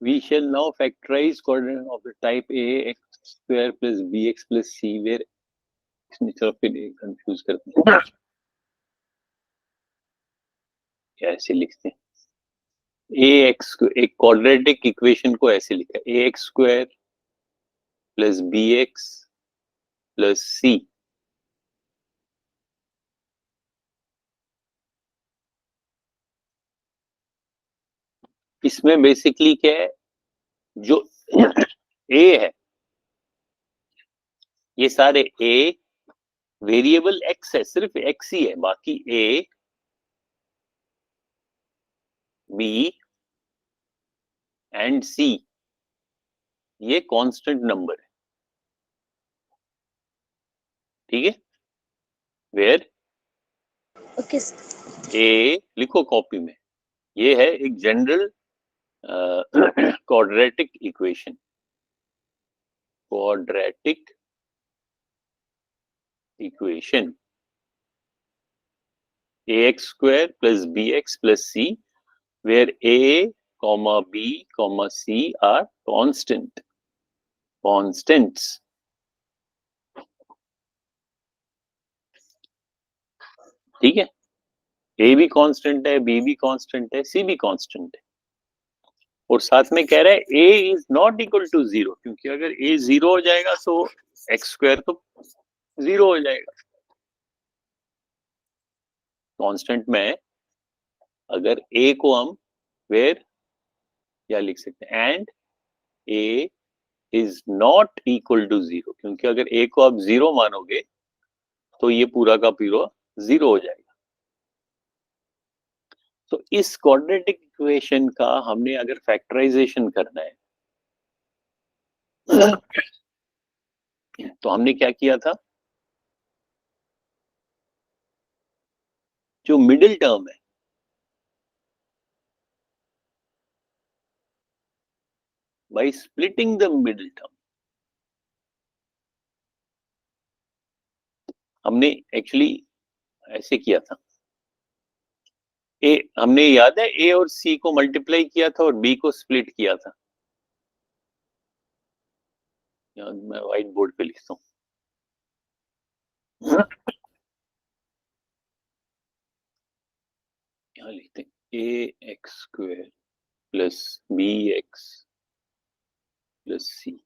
we shall now factorize coordinate of the type a x square plus bx plus c, where इसमें चलो फिर कंफ्यूज करते हैं, ऐसे लिखते हैं ए एक्स, एक क्वाड्रेटिक इक्वेशन को ऐसे लिखा है, a x square plus b x plus c. इसमें बेसिकली क्या है, जो ए है, ये सारे ए वेरिएबल एक्स है, सिर्फ एक्स ही है, बाकी ए बी एंड सी ये कांस्टेंट नंबर है, ठीक है? Where Okay. ए लिखो कॉपी में, ये है एक general quadratic equation, quadratic equation ax square plus bx plus c, where a comma b comma c are constants, ठीक है? a भी कांस्टेंट है, b भी कांस्टेंट है, c भी कांस्टेंट है, और साथ में कह रहा है a is not equal to 0, क्योंकि अगर a 0 हो जाएगा तो x स्क्वायर तो 0 हो जाएगा। कांस्टेंट में अगर a को हम वेयर क्या लिख सकते हैं, and a is not equal to 0, क्योंकि अगर a को आप 0 मानोगे तो ये पूरा का पूरा 0 हो जाएगा। तो इस क्वाड्रेटिक इक्वेशन का हमने अगर फैक्टराइजेशन करना है तो हमने क्या किया था, जो मिडिल टर्म है, by splitting the middle term, हमने एक्चुअली ऐसे किया था। ए हमने याद है ए और सी को मल्टीप्लाई किया था और बी को स्प्लिट किया था, मैं व्हाइट बोर्ड पे लिखता हूँ, यहाँ लिखते हैं a x square plus b x plus c,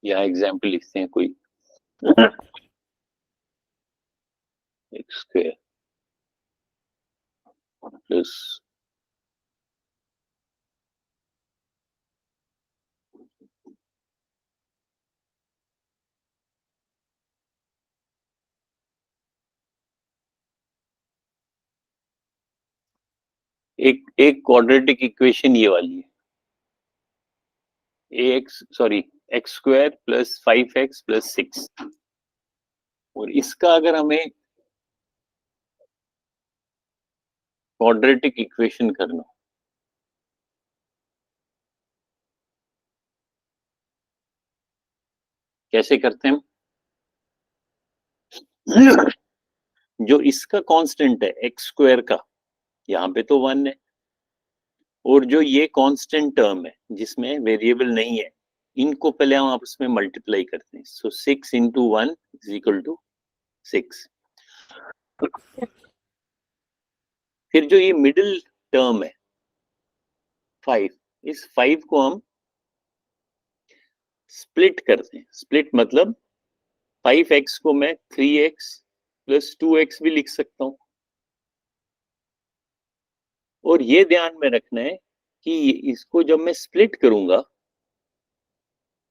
यहाँ एग्जाम्पल लिखते हैं कोई एक्स स्क्वायर प्लस एक क्वाड्रेटिक इक्वेशन ये वाली है, x square plus 5x plus 6, और इसका अगर हमें क्वाड्रेटिक इक्वेशन करना, कैसे करते हैं हम? जो इसका कांस्टेंट है एक्स स्क्वायर का, यहाँ पे तो 1 है, और जो ये कांस्टेंट टर्म है जिसमें वेरिएबल नहीं है, इनको पहले हम आपस में मल्टीप्लाई करते हैं। सो 6 into 1 is equal to 6। फिर जो ये मिडिल टर्म है 5, इस 5 को हम स्प्लिट करते हैं। स्प्लिट मतलब 5x को मैं 3x प्लस 2x भी लिख सकता हूं। और ये ध्यान में रखना है कि इसको जब मैं स्प्लिट करूंगा,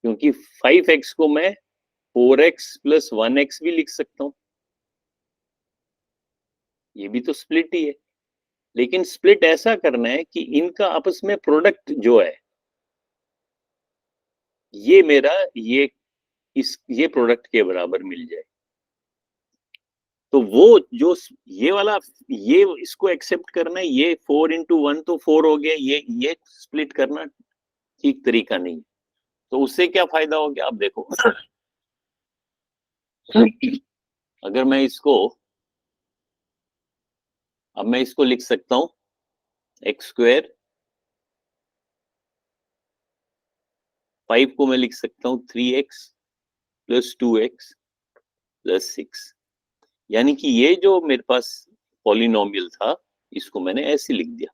क्योंकि 5x को मैं 4x प्लस 1x भी लिख सकता हूं, ये भी तो स्प्लिट ही है। लेकिन स्प्लिट ऐसा करना है कि इनका आपस में प्रोडक्ट जो है ये मेरा ये प्रोडक्ट के बराबर मिल जाए। तो वो जो ये वाला, ये इसको एक्सेप्ट करना है, ये 4 into 1 तो 4 हो गया, ये स्प्लिट करना ठीक तरीका नहीं। तो उससे क्या फायदा हो गया आप देखो। अगर मैं इसको, अब मैं इसको लिख सकता हूं एक्स स्क्वायर, 5 को मैं लिख सकता हूं 3x प्लस 2x प्लस 6। यानी कि ये जो मेरे पास पॉलिनोमियल था इसको मैंने ऐसे लिख दिया।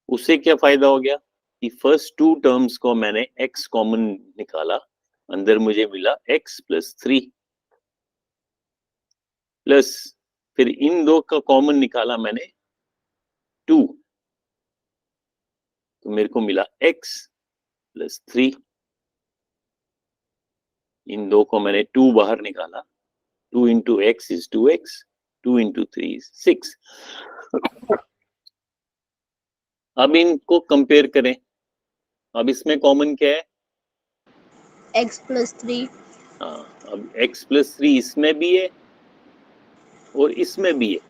उससे क्या फायदा हो गया कि फर्स्ट टू टर्म्स को मैंने x कॉमन निकाला, अंदर मुझे मिला x प्लस 3 प्लस फिर इन दो का कॉमन निकाला मैंने 2, तो मेरे को मिला x प्लस 3। इन दो को मैंने 2 बाहर निकाला, 2 into x is 2x, 2 into 3 is 6। अब इनको कंपेयर करें। अब इसमें कॉमन क्या है? x plus 3। हाँ, अब x प्लस 3 इसमें भी है और इसमें भी है,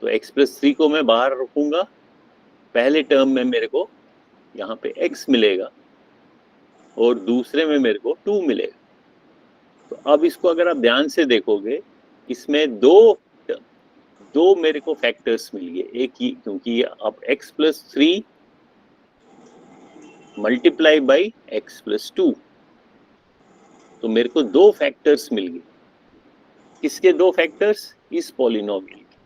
तो x प्लस 3 को मैं बाहर रखूंगा, पहले टर्म में मेरे को यहाँ पे x मिलेगा और दूसरे में मेरे को 2 मिलेगा। तो अब इसको अगर आप ध्यान से देखोगे, इसमें दो मेरे को फैक्टर्स मिल गए। एक ही, क्योंकि अब x plus 3 multiply by x plus 2, तो मेरे को दो फैक्टर्स मिल गए। किसके दो फैक्टर्स? इस पॉलिनोमियल के।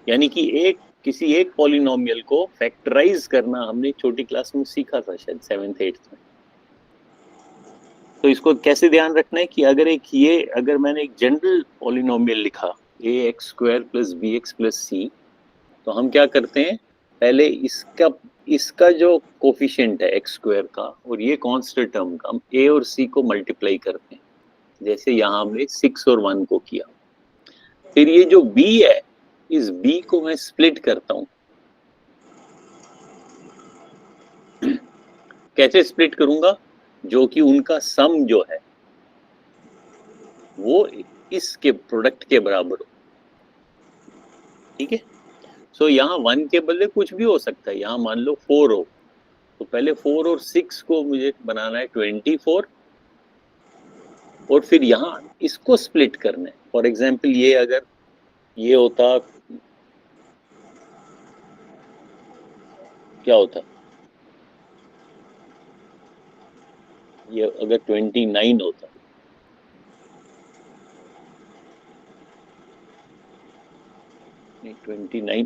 यानी कि किसी एक पॉलिनोमियल को फैक्टराइज करना हमने छोटी क्लास में सीखा था, शायद 7th 8th में। तो इसको कैसे ध्यान रखना है कि अगर मैंने एक जनरल पॉलिनोमियल लिखा ax square plus bx plus c, तो हम क्या करते हैं, पहले इसका जो कोफिशिएंट है एक्स स्क्वायर का और ये कांस्टेंट टर्म का, हम a और c को मल्टीप्लाई करते हैं, जैसे यहाँ हमने 6 और 1 को किया। फिर ये जो b है, इस b को मैं स्प्लिट करता हूं। कैसे स्प्लिट करूंगा? जो कि उनका सम जो है वो इसके प्रोडक्ट के बराबर हो। ठीक है, सो यहाँ 1 के बदले कुछ भी हो सकता है। यहाँ मान लो 4 हो, तो पहले 4 और 6 को मुझे बनाना है 24, और फिर यहाँ इसको स्प्लिट करना है। फॉर एग्जाम्पल ये अगर ये होता, क्या होता, ये अगर 29 होता, नहीं 29,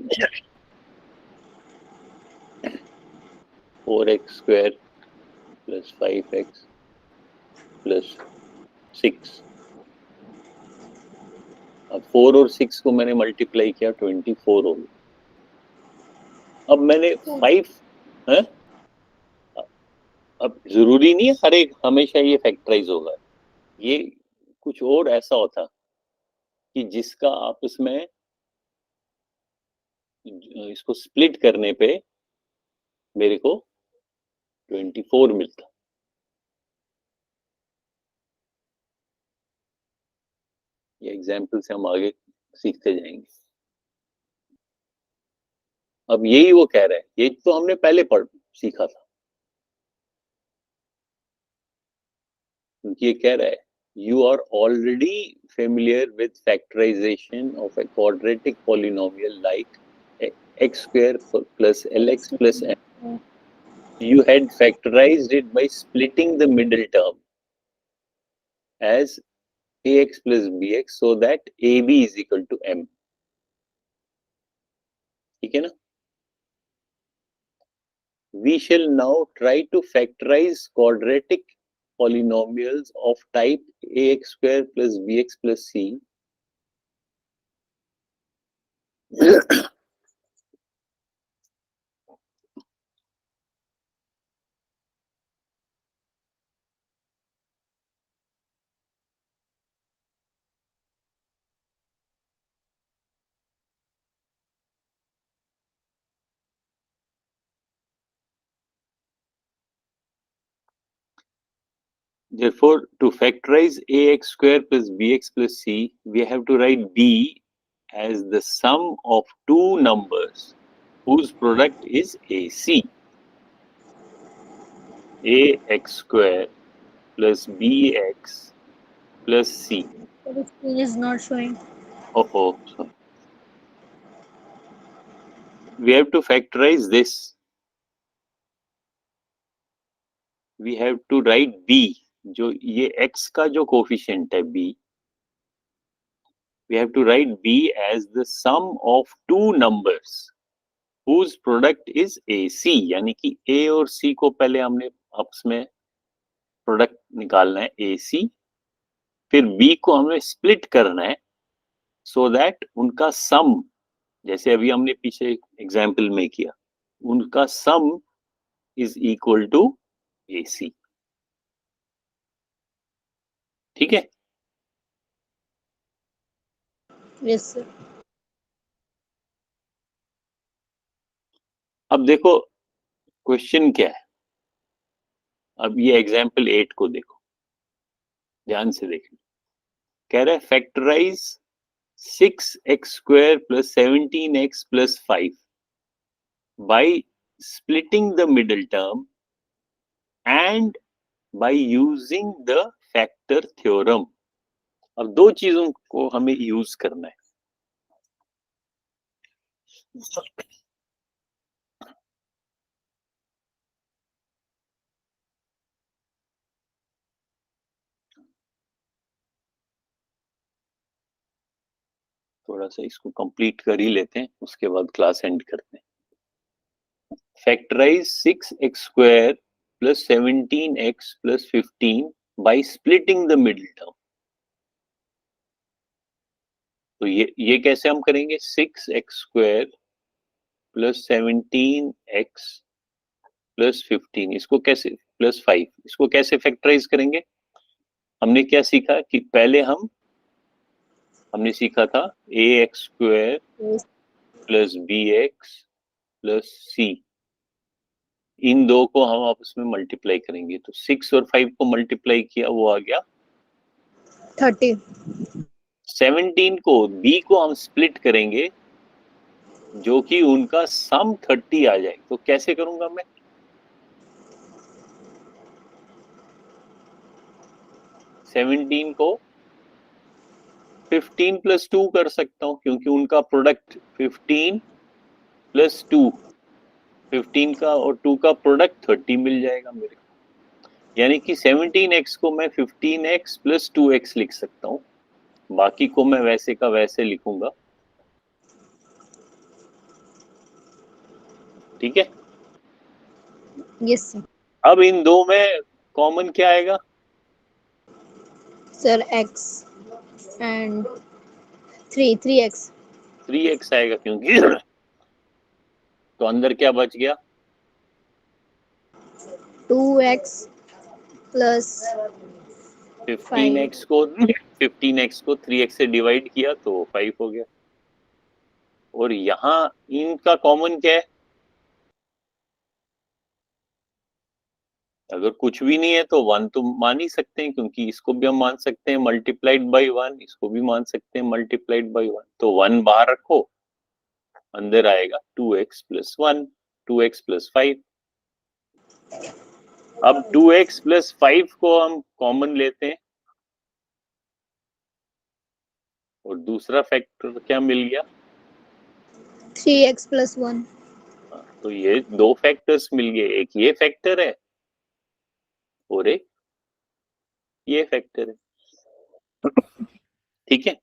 4x square plus 5x plus 6। अब 4 और 6 को मैंने मल्टीप्लाई किया, 24 हो गया। अब मैंने 5 है, अब जरूरी नहीं है हर एक हमेशा ये फैक्टराइज होगा। ये कुछ और ऐसा होता कि जिसका आपस में इसको स्प्लिट करने पे मेरे को 24 मिलता। ये एग्जाम्पल से हम आगे सीखते जाएंगे। अब यही वो कह रहा है, ये तो हमने पहले सीखा था, क्योंकि ये कह रहा है you are already familiar with factorization of a quadratic polynomial like x square plus lx plus m. You had factorized it by splitting the middle term as ax plus bx so that ab is equal to m. ठीक है ना? We shall now try to factorize quadratic polynomials of type ax square plus bx plus c Therefore, to factorize ax square plus bx plus c, we have to write b as the sum of two numbers whose product is ac. Ax square plus bx plus c. The screen is not showing. Oh, sorry. We have to factorize this. We have to write b, जो ये x का जो coefficient है b, we have to write b as the sum of two numbers whose product is AC, यानी कि A और C को पहले हमने आपस में प्रोडक्ट निकालना है AC, फिर B को हमें स्प्लिट करना है so that उनका सम, जैसे अभी हमने पीछे एग्जाम्पल में किया, उनका sum is equal to AC. ठीक है? Yes, sir. अब देखो क्वेश्चन क्या है. अब ये एग्जाम्पल 8 को देखो, ध्यान से देखना. कह रहा है factorise 6x square plus 17x plus 5 by splitting the middle term and by using the factor theorem. अब दो चीजों को हमें यूज करना है. थोड़ा सा इसको कंप्लीट कर ही लेते हैं, उसके बाद क्लास एंड करते हैं. Factorize 6x square plus 17x plus 15 by splitting the middle term. तो ये कैसे हम करेंगे? 6x square plus 17x plus 15, इसको कैसे, plus 5, इसको कैसे फैक्टराइज करेंगे? हमने क्या सीखा कि पहले हमने सीखा था ax square Yes. plus bx plus c, इन दो को हम आपस में मल्टीप्लाई करेंगे. तो 6 और 5 को मल्टीप्लाई किया, वो आ गया 30. 17 को b को हम स्प्लिट करेंगे, जो कि उनका सम 30 आ जाए. तो कैसे करूंगा मैं? सेवनटीन को 15 प्लस 2 कर सकता हूं, क्योंकि उनका प्रोडक्ट 15 प्लस 2, 15 का और 2 का प्रोडक्ट 30 मिल जाएगा मेरे को. यानी कि 17x को मैं 15x प्लस 2x लिख सकता हूं. बाकी को मैं वैसे का वैसे लिखूंगा. ठीक है? Yes, sir. अब इन दो में कॉमन क्या आएगा? Sir, x and 3x. 3x आएगा, क्योंकि तो अंदर क्या बच गया? 2x plus 15x को 3x से डिवाइड किया तो 5 हो गया. और यहाँ इनका कॉमन क्या है? अगर कुछ भी नहीं है तो 1 तो मान ही सकते हैं, क्योंकि इसको भी हम मान सकते हैं मल्टीप्लाइड बाय 1, इसको भी मान सकते हैं मल्टीप्लाइड बाय 1. तो 1 बाहर रखो, अंदर आएगा 2x प्लस 1, 2x प्लस 5. अब 2x प्लस 5 को हम कॉमन लेते हैं, और दूसरा फैक्टर क्या मिल गया? 3x + 1। तो ये दो फैक्टर्स मिल गए, एक ये फैक्टर है और एक ये फैक्टर है। ठीक है,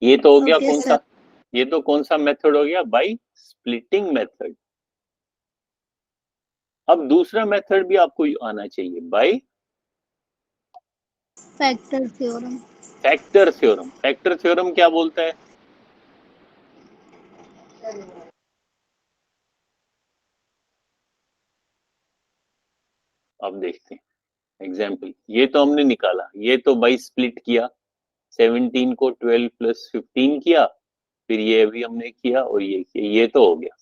ये तो हो गया ओके कौन सर। सा? ये तो कौन सा मेथड हो गया? By splitting method. अब दूसरा मेथड भी आपको आना चाहिए, by factor theorem. Factor theorem. Factor theorem क्या बोलता है? अब देखते हैं एग्जाम्पल। ये तो हमने निकाला, ये तो बाई स्प्लिट किया, 17 को 12 + 15 किया, फिर ये भी हमने किया और ये किया, ये तो हो गया।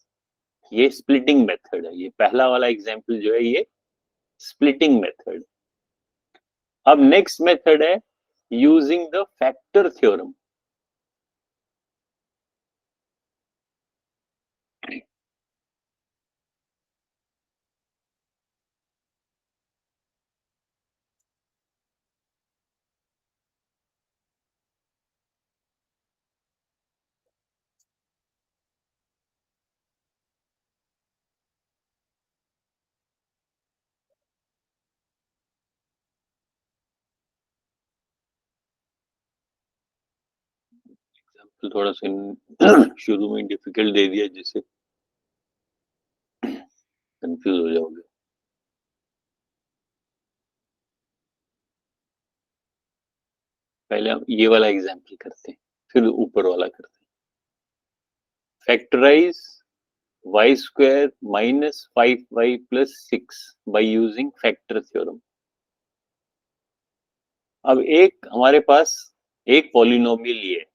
ये स्प्लिटिंग मेथड है, ये पहला वाला एग्जाम्पल जो है ये स्प्लिटिंग मेथड। अब नेक्स्ट मेथड है using the factor theorem. Example थोड़ा सा शुरू में डिफिकल्ट दे दिया जिससे कंफ्यूज हो जाओगे। पहले हम ये वाला एग्जाम्पल करते हैं, फिर ऊपर वाला करते हैं। Factorize y² - 5y + 6 by using factor theorem. अब एक हमारे पास एक पॉलिनोमियल ये है,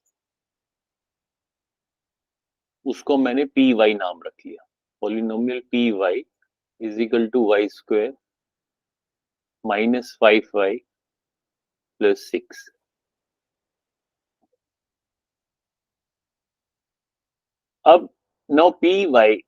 उसको मैंने पी वाई नाम रख लिया। Polynomial p y is equal to y² - 5y + 6। अब नो पी वाई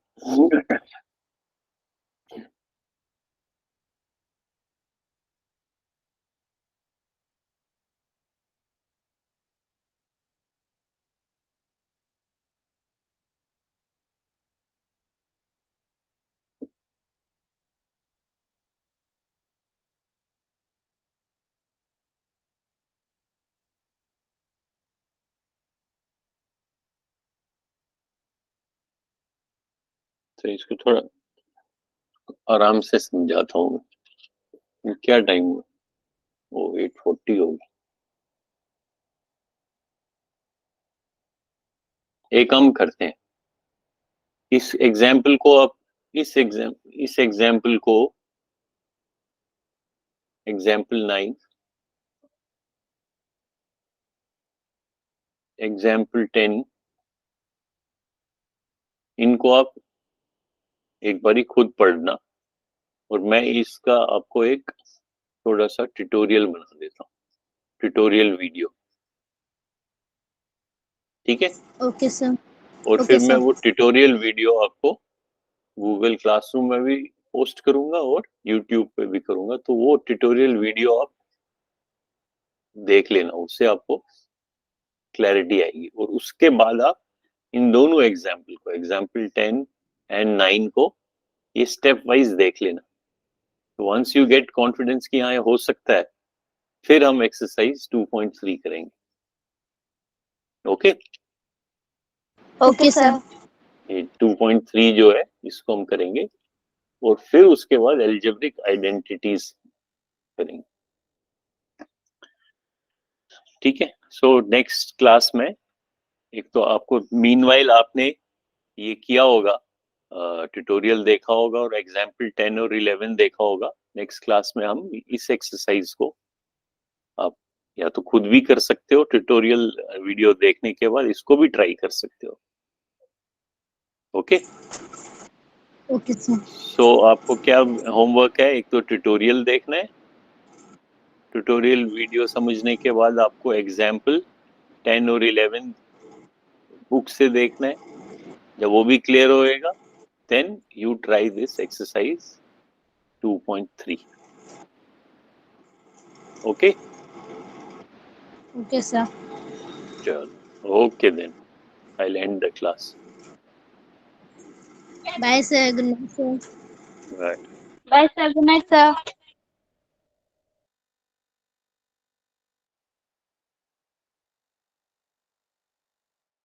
तो इसको थोड़ा आराम से समझाता हूँ। क्या टाइम हुआ? वो 8:40 हो गया। एक काम करते हैं, इस एग्जाम्पल को आप इस एग्जाम्पल को एग्जाम्पल 9, एग्जाम्पल 10, इनको आप एक बारी खुद पढ़ना और मैं इसका आपको एक थोड़ा सा ट्यूटोरियल बना देता हूँ, ट्यूटोरियल वीडियो। ठीक है, ओके सर। और ओके फिर मैं सर। वो ट्यूटोरियल वीडियो आपको गूगल क्लासरूम में भी पोस्ट करूंगा और यूट्यूब पे भी करूंगा, तो वो ट्यूटोरियल वीडियो आप देख लेना, उससे आपको क्लैरिटी आएगी। और उसके बाद आप इन दोनों एग्जाम्पल को, एग्जाम्पल 10 एंड 9 को ये स्टेप वाइज देख लेना। तो वंस यू गेट कॉन्फिडेंस कि हाँ हो सकता है, फिर हम एक्सरसाइज 2.3 करेंगे। Okay, okay sir. ये 2.3 जो है इसको हम करेंगे और फिर उसके बाद एल्जेब्रिक आइडेंटिटीज करेंगे। ठीक है, सो नेक्स्ट क्लास में एक तो आपको मीनवाइल आपने ये किया होगा, ट्यूटोरियल देखा होगा और एग्जाम्पल 10 और 11 देखा होगा। नेक्स्ट क्लास में हम इस एक्सरसाइज को आप या तो खुद भी कर सकते हो, ट्यूटोरियल वीडियो देखने के बाद इसको भी ट्राई कर सकते हो। Okay, okay sir. सो आपको क्या होमवर्क है? एक तो ट्यूटोरियल देखना है, ट्यूटोरियल वीडियो समझने के बाद आपको एग्जाम्पल 10 और 11 बुक से देखना है। जब वो भी क्लियर होएगा, then you try this exercise 2.3। Okay, okay sir. चलो okay then I'll end the class. Bye sir. Good night sir. Right. Bye sir, good night sir.